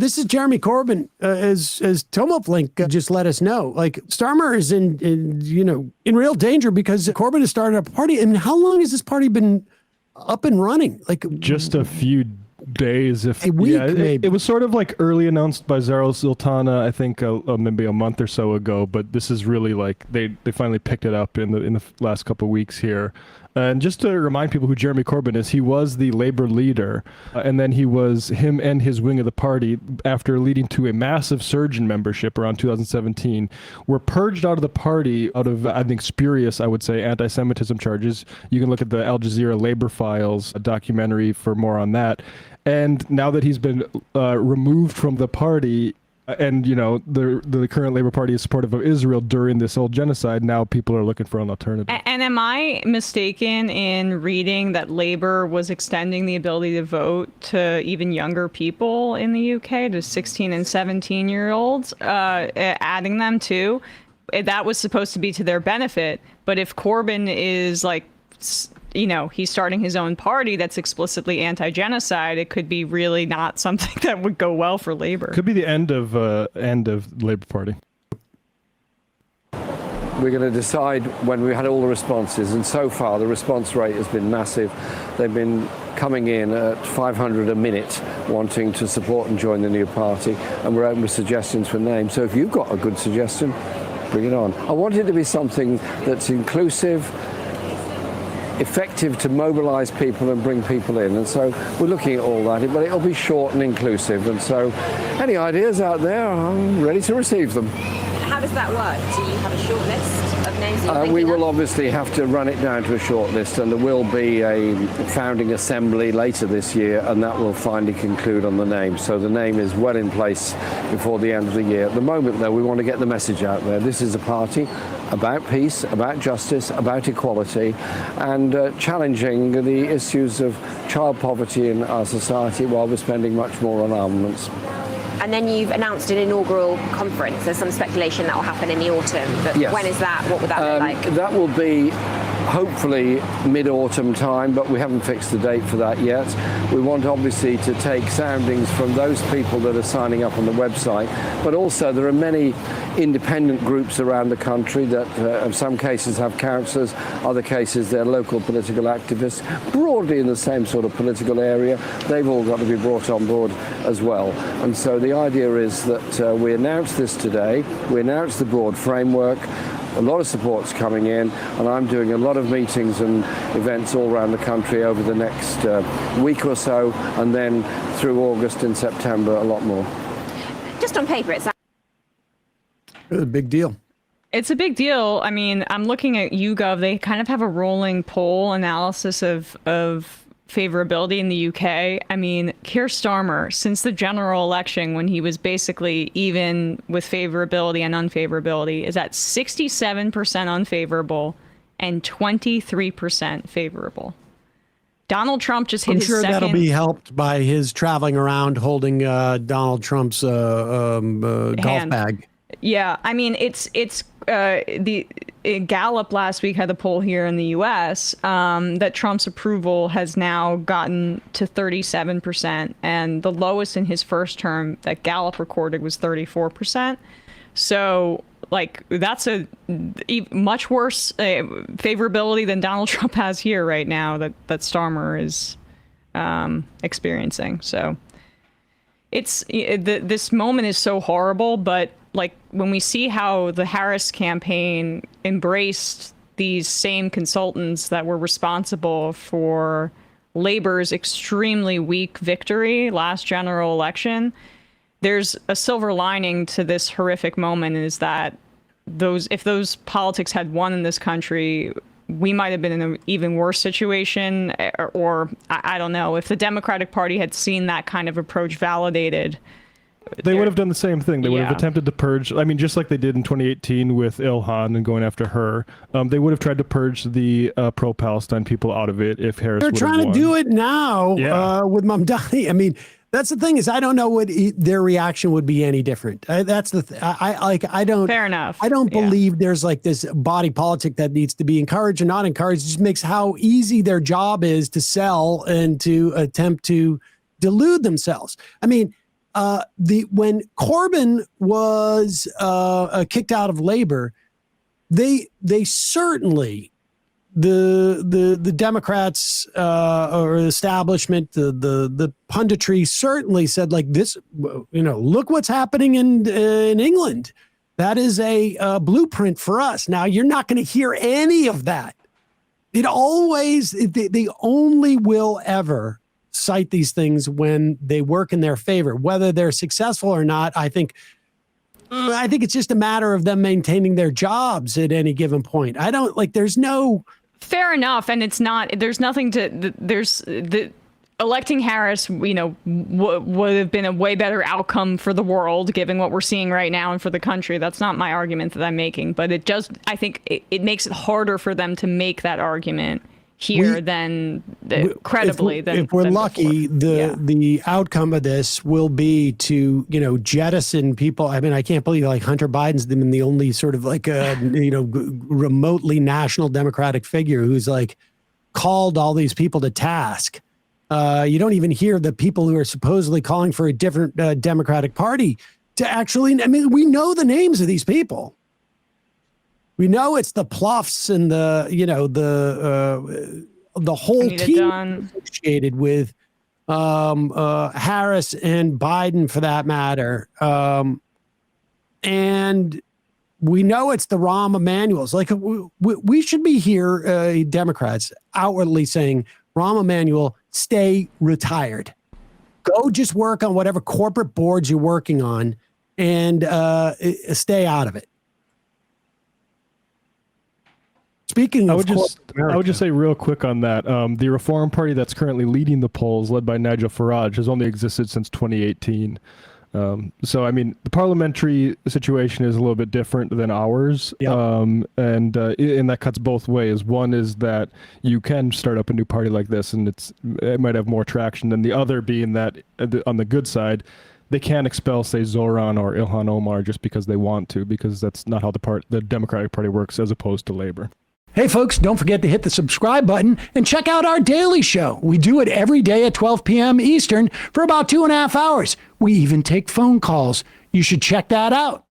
this is Jeremy Corbyn, as Tomoflink just let us know. Like, Starmer is in real danger because Corbyn has started a party. I mean, how long has this party been up and running? Like, just a few days, if a week, maybe. It was sort of like early announced by Zara Sultana, I think maybe a month or so ago, but this is really like they finally picked it up in the last couple of weeks here. And just to remind people who Jeremy Corbyn is, he was the Labour leader, and then him and his wing of the party, after leading to a massive surge in membership around 2017, were purged out of the party out of, I think, spurious, I would say, anti-Semitism charges. You can look at the Al Jazeera Labour Files documentary for more on that. And now that he's been removed from the party, and the current Labour Party is supportive of Israel during this whole genocide, now people are looking for an alternative. And am I mistaken in reading that Labour was extending the ability to vote to even younger people in the UK, to 16 and 17-year-olds, adding them too? That was supposed to be to their benefit. But if Corbyn is like, he's starting his own party that's explicitly anti-genocide, it could be really not something that would go well for Labour. Could be the end of the Labour Party. We're going to decide when we had all the responses, and so far the response rate has been massive. They've been coming in at 500 a minute wanting to support and join the new party, and we're open with suggestions for names. So if you've got a good suggestion, bring it on. I want it to be something that's inclusive, effective to mobilise people and bring people in, and so we're looking at all that, but it'll be short and inclusive, and so any ideas out there, I'm ready to receive them. How does that work? Do you have a short list of names? We will obviously have to run it down to a short list, and there will be a founding assembly later this year, and that will finally conclude on the name. So the name is well in place before the end of the year. At the moment, though, we want to get the message out there. This is a party about peace, about justice, about equality, and challenging the issues of child poverty in our society while we're spending much more on armaments. And then you've announced an inaugural conference. There's some speculation that will happen in the autumn. But yes. When is that? What would that look like? That will be hopefully mid-autumn time, but we haven't fixed the date for that yet. We want obviously to take soundings from those people that are signing up on the website, but also there are many independent groups around the country that in some cases have councillors, other cases they're local political activists, broadly in the same sort of political area. They've all got to be brought on board as well. And so the idea is that we announce this today, we announce the broad framework, a lot of support's coming in, and I'm doing a lot of meetings and events all around the country over the next week or so, and then through August and September, a lot more. Just on paper, it's a big deal. It's a big deal. I mean, I'm looking at YouGov. They kind of have a rolling poll analysis of favorability in the UK. I mean, Keir Starmer, since the general election, when he was basically even with favorability and unfavorability, is at 67% unfavorable and 23% favorable. Donald Trump just hit his second. I'm sure that'll be helped by his traveling around holding Donald Trump's golf bag. Yeah, I mean, it's Gallup last week had a poll here in the U.S. That Trump's approval has now gotten to 37%, and the lowest in his first term that Gallup recorded was 34%. So, like, that's a much worse favorability than Donald Trump has here right now that Starmer is experiencing. So, this moment is so horrible, but like when we see how the Harris campaign embraced these same consultants that were responsible for Labor's extremely weak victory last general election, there's a silver lining to this horrific moment, is that if those politics had won in this country, we might have been in an even worse situation, or I don't know, if the Democratic Party had seen that kind of approach validated. They would have done the same thing. They would have attempted to purge. I mean, just like they did in 2018 with Ilhan and going after her. They would have tried to purge the pro-Palestine people out of it if Harris. They're trying to do it now with Mamdani. I mean, that's the thing, is I don't know what their reaction would be any different. That's the I don't. Fair enough. I don't believe there's like this body politic that needs to be encouraged or not encouraged. It just makes how easy their job is to sell and to attempt to delude themselves. I mean, when Corbyn was kicked out of Labor, they certainly, the Democrats or the establishment, the punditry certainly said, like, this, look what's happening in England. That is a blueprint for us. Now, you're not going to hear any of that. They only will ever cite these things when they work in their favor, whether they're successful or not. I think it's just a matter of them maintaining their jobs at any given point. I don't there's no. Fair enough. And it's not, there's nothing electing Harris, would have been a way better outcome for the world, given what we're seeing right now and for the country. That's not my argument that I'm making, but I think it makes it harder for them to make that argument here credibly. If we're lucky, the outcome of this will be to, jettison people. I mean, I can't believe Hunter Biden's been the only sort of remotely national Democratic figure who's called all these people to task. You don't even hear the people who are supposedly calling for a different Democratic Party to actually, we know the names of these people. We know it's the Pluffs and the whole team associated with Harris and Biden, for that matter. And we know it's the Rahm Emanuels. We should be here, Democrats, outwardly saying, Rahm Emanuel, stay retired. Go just work on whatever corporate boards you're working on and stay out of it. Speaking of, I would just say real quick on that, the Reform Party that's currently leading the polls, led by Nigel Farage, has only existed since 2018. So, the parliamentary situation is a little bit different than ours. Yep. And that cuts both ways. One is that you can start up a new party like this, and it might have more traction than the other, being that on the good side, they can't expel, say, Zoran or Ilhan Omar just because they want to, because that's not how the Democratic Party works, as opposed to Labor. Hey, folks, don't forget to hit the subscribe button and check out our daily show. We do it every day at 12 p.m. Eastern for about 2.5 hours. We even take phone calls. You should check that out.